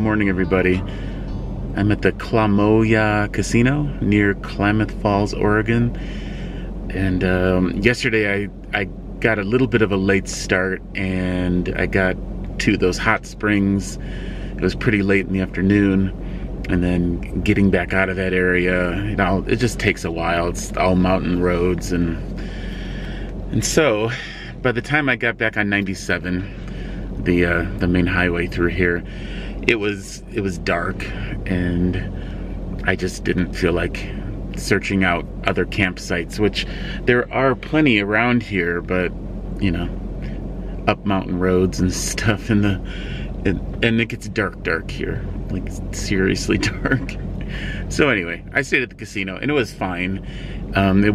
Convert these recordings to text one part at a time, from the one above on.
Good morning, everybody. I'm at the Klamoya Casino near Klamath Falls, Oregon. And yesterday I got a little bit of a late start, and I got to those hot springs. It was pretty late in the afternoon, and then getting back out of that area, it just takes a while. It's all mountain roads, and so by the time I got back on 97, the main highway through here, it was dark, and I just didn't feel like searching out other campsites, which there are plenty around here, but you know, up mountain roads and stuff, and it gets dark here, like seriously dark. So anyway, I stayed at the casino, and it was fine. It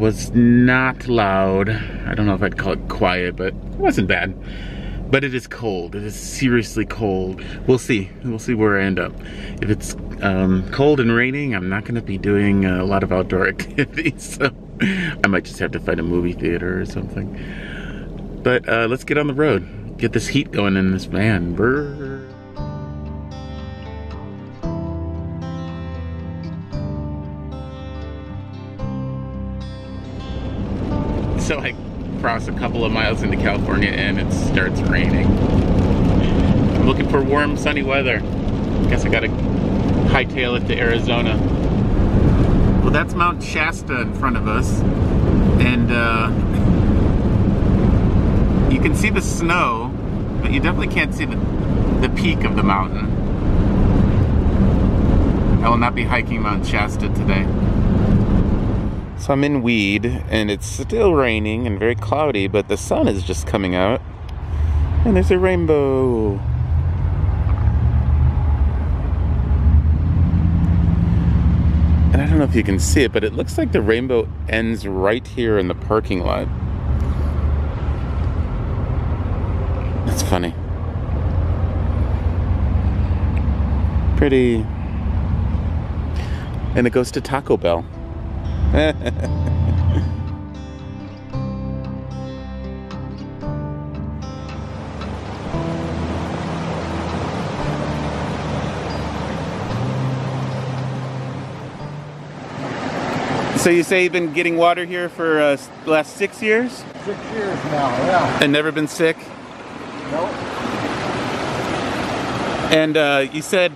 was not loud. I don't know if I'd call it quiet, but it wasn't bad. But it is cold. It is seriously cold. We'll see. We'll see where I end up. If it's cold and raining, I'm not going to be doing a lot of outdoor activities. So I might just have to find a movie theater or something. But let's get on the road. Get this heat going in this van. Brr. So I cross a couple of miles into California and it starts raining. I'm looking for warm, sunny weather. Guess I gotta hightail it to Arizona. Well, that's Mount Shasta in front of us, and you can see the snow, but you definitely can't see the peak of the mountain. I will not be hiking Mount Shasta today. So I'm in Weed, and it's still raining and very cloudy, but the sun is just coming out. And there's a rainbow. And I don't know if you can see it, but it looks like the rainbow ends right here in the parking lot. That's funny. Pretty. And it goes to Taco Bell. So you say you've been getting water here for the last 6 years? 6 years now, yeah. And never been sick? Nope. And you said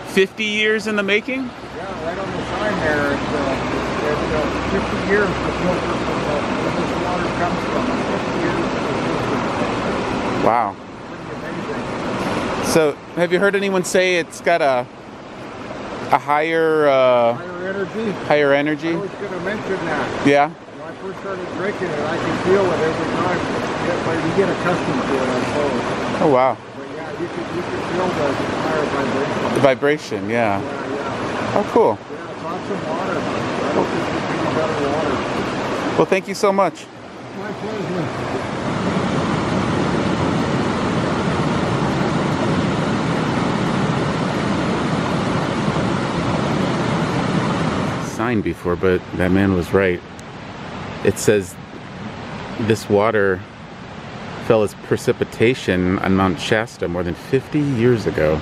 50 years in the making? Yeah, right on the sign there. It's 50 years the filter where this water comes from. 50 years. Wow. Pretty amazing. So have you heard anyone say it's got a higher energy? Higher energy? I was going to mention that. Yeah? When I first started drinking it, I could feel it every time. You get accustomed to it, I suppose. Oh, wow. But yeah, you could feel the higher vibration. The vibration, yeah. Yeah. Oh, cool. Yeah, it's awesome water. I hope this will be better water. Well, thank you so much. My pleasure. Sign before, but that man was right. It says this water fell as precipitation on Mount Shasta more than 50 years ago.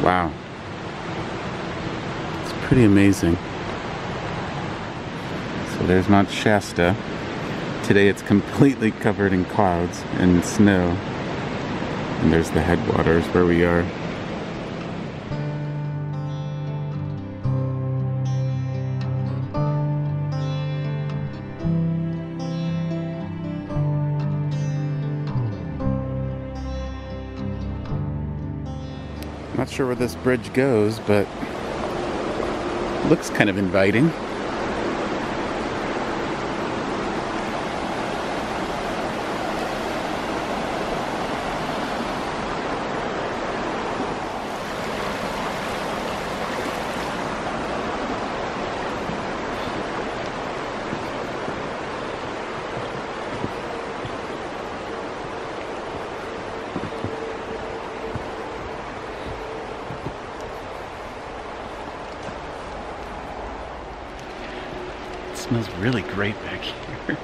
Wow. It's pretty amazing. So there's Mount Shasta. Today it's completely covered in clouds and snow. And there's the headwaters where we are. Not sure where this bridge goes, but looks kind of inviting. smells really great back here.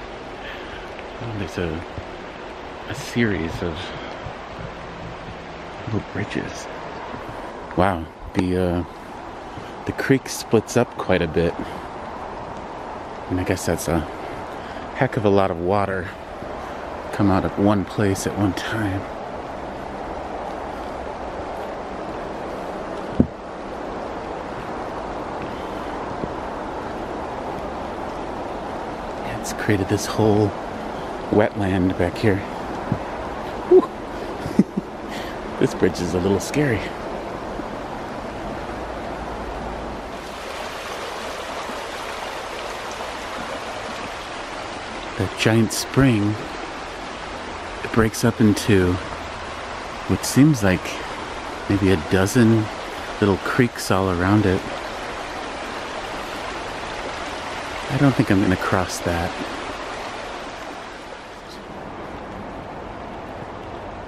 Oh, there's a series of little bridges. Wow, the creek splits up quite a bit. And I guess that's a heck of a lot of water come out of one place at one time. Yeah, it's created this whole wetland back here. Whew. This bridge is a little scary. That giant spring, it breaks up into what seems like maybe a dozen little creeks all around it. I don't think I'm going to cross that.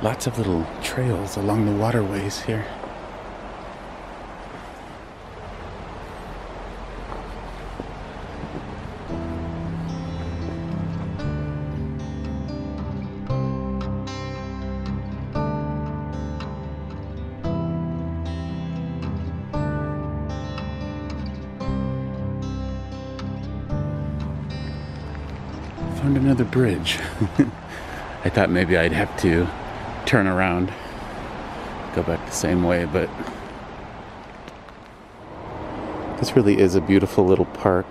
Lots of little trails along the waterways here. Found another bridge. I thought maybe I'd have to turn around, go back the same way, but this really is a beautiful little park,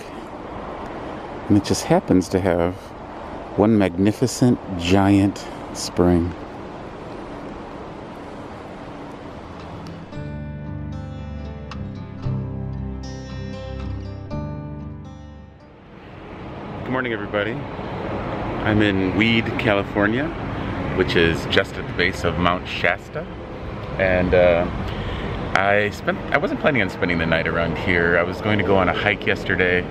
and it just happens to have one magnificent giant spring. Good morning, everybody. I'm in Weed, California, which is just at the base of Mount Shasta, and I wasn't planning on spending the night around here. I was going to go on a hike yesterday,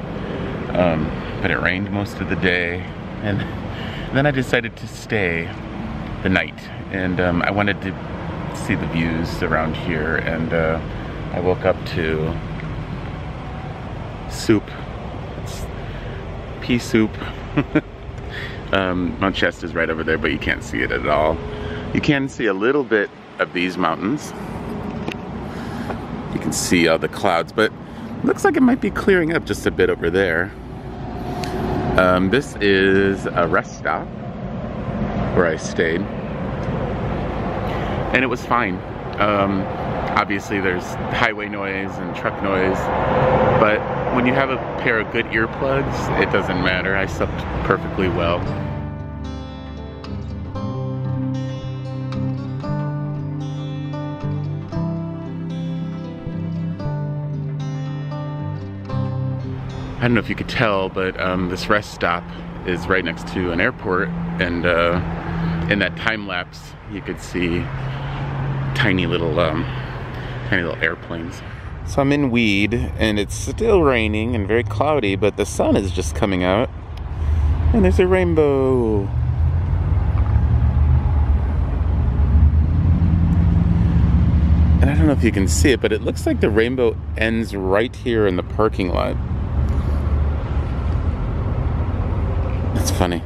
but it rained most of the day, and then I decided to stay the night, and I wanted to see the views around here, and I woke up to soup. It's pea soup. Mount Shasta is right over there, but you can't see it at all. You can see a little bit of these mountains. You can see all the clouds, but it looks like it might be clearing up just a bit over there. This is a rest stop where I stayed, and it was fine. Obviously there's highway noise and truck noise, but when you have a pair of good earplugs, it doesn't matter. I slept perfectly well. I don't know if you could tell, but this rest stop is right next to an airport, and in that time lapse you could see tiny little airplanes. So I'm in Weed, and it's still raining and very cloudy, but the sun is just coming out, and there's a rainbow. And I don't know if you can see it, but it looks like the rainbow ends right here in the parking lot. That's funny.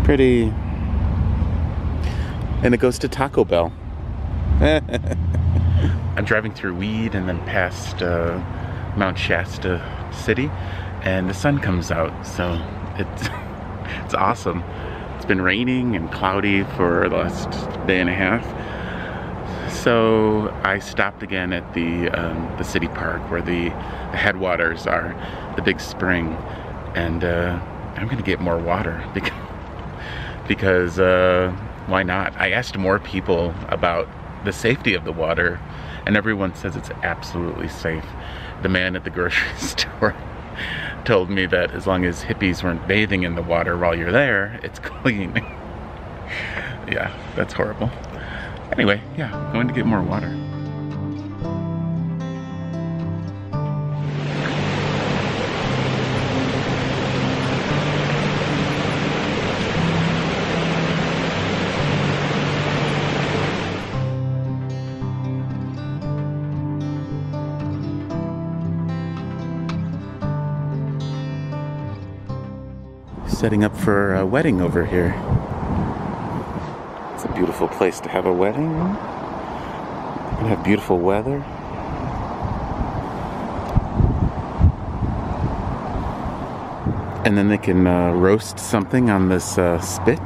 Pretty. And it goes to Taco Bell. I'm driving through Weed and then past Mount Shasta City, and the sun comes out, so it's awesome. It's been raining and cloudy for the last day and a half, so I stopped again at the city park where the headwaters are, the big spring, and I'm gonna get more water because why not? I asked more people about the safety of the water, and everyone says it's absolutely safe. The man at the grocery store told me that as long as hippies weren't bathing in the water while you're there, it's clean. Yeah, that's horrible. Anyway, yeah, going to get more water. setting up for a wedding over here. It's a beautiful place to have a wedding. You have beautiful weather. And then they can roast something on this spit.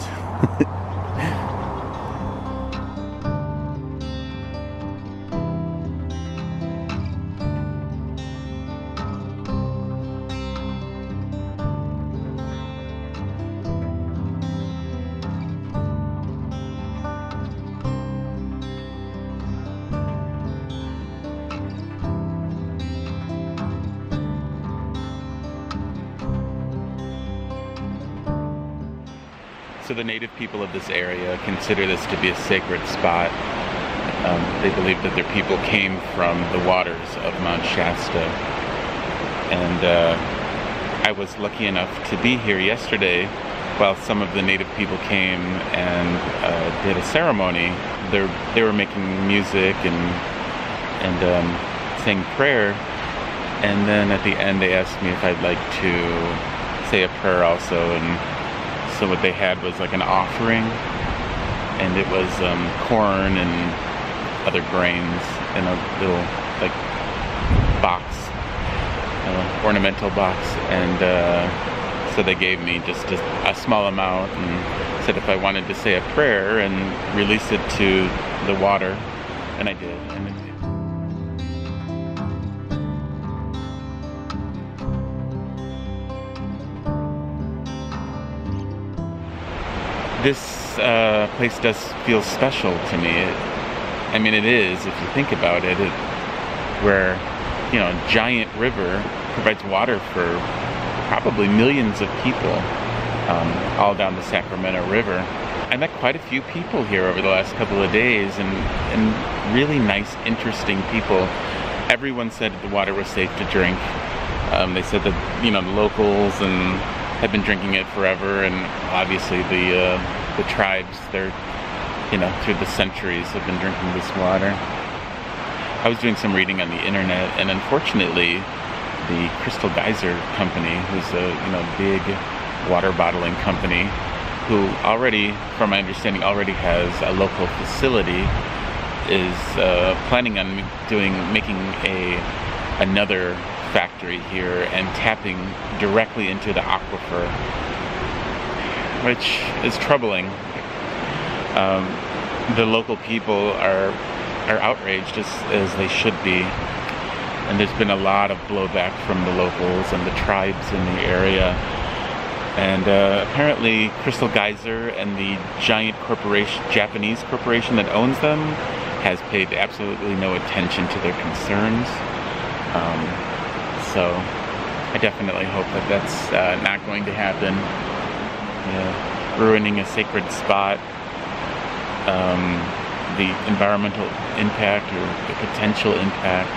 So the native people of this area consider this to be a sacred spot. They believe that their people came from the waters of Mount Shasta. And I was lucky enough to be here yesterday while some of the native people came and did a ceremony. They were making music and saying prayer. And then at the end they asked me if I'd like to say a prayer also. And so what they had was like an offering, and it was corn and other grains in a little like box, ornamental box, and so they gave me just a small amount and said if I wanted to say a prayer and release it to the water, and I did. And this place does feel special to me. I mean, it is, if you think about it, where, you know, a giant river provides water for probably millions of people, all down the Sacramento River. I met quite a few people here over the last couple of days, and really nice, interesting people. Everyone said the water was safe to drink. They said that, you know, the locals and have been drinking it forever, and obviously the tribes, they're, you know, through the centuries have been drinking this water. I was doing some reading on the internet, and unfortunately the Crystal Geyser Company, who's a, you know, big water bottling company, who already, from my understanding, already has a local facility, is planning on making another factory here and tapping directly into the aquifer, which is troubling. The local people are outraged, as they should be, and there's been a lot of blowback from the locals and the tribes in the area. And apparently Crystal Geyser and the giant corporation, Japanese corporation that owns them, has paid absolutely no attention to their concerns. So I definitely hope that that's not going to happen. Ruining a sacred spot, the environmental impact or the potential impact,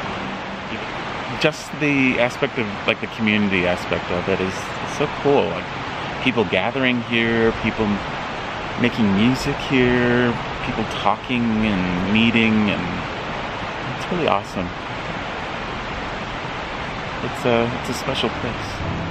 just the aspect of, like, the community aspect of it is so cool. Like, people gathering here, people making music here, people talking and meeting, and it's really awesome. It's a special place.